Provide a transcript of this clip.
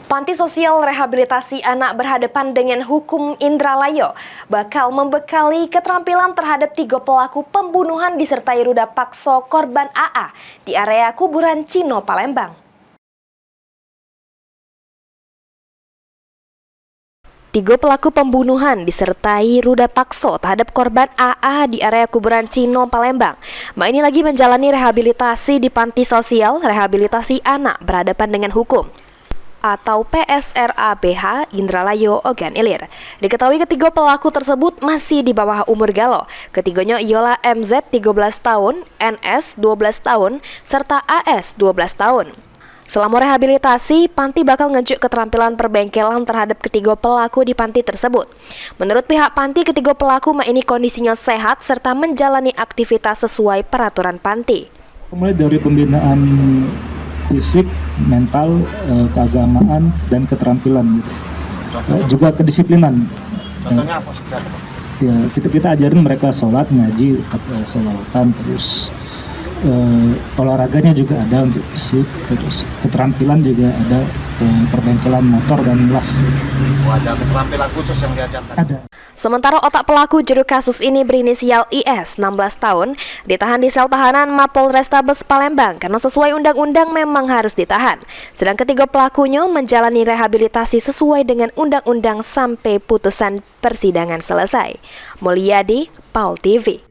Panti Sosial Rehabilitasi Anak berhadapan dengan hukum Indralayo bakal membekali keterampilan terhadap 3 pelaku pembunuhan disertai ruda paksa korban AA di area kuburan Cino, Palembang. 3 pelaku pembunuhan disertai ruda paksa terhadap korban AA di area kuburan Cino, Palembang. Ini lagi menjalani rehabilitasi di Panti Sosial Rehabilitasi Anak berhadapan dengan hukum atau PSRABH Indralayo Ogan Ilir. Diketahui ketiga pelaku tersebut masih di bawah umur galau. Ketiganya ialah MZ 13 tahun, NS 12 tahun, serta AS 12 tahun. Selama rehabilitasi, Panti bakal ngecek keterampilan perbengkelan terhadap ketiga pelaku di Panti tersebut. Menurut pihak Panti, ketiga pelaku ini kondisinya sehat serta menjalani aktivitas sesuai peraturan Panti. Mulai dari pembinaan fisik, mental, keagamaan, dan keterampilan, juga kedisiplinan. Contohnya apa? Ya, kita ajarin mereka sholat, ngaji, sholawatan, terus olahraganya juga ada untuk fisik, terus keterampilan juga ada, perbengkelan motor dan las. Ada keterampilan khusus yang diajarkan? Ada. Sementara otak pelaku juru kasus ini berinisial IS, 16 tahun, ditahan di sel tahanan Mapolrestabes Palembang karena sesuai undang-undang memang harus ditahan. Sedang ketiga pelakunya menjalani rehabilitasi sesuai dengan undang-undang sampai putusan persidangan selesai. Mulyadi, PAL TV.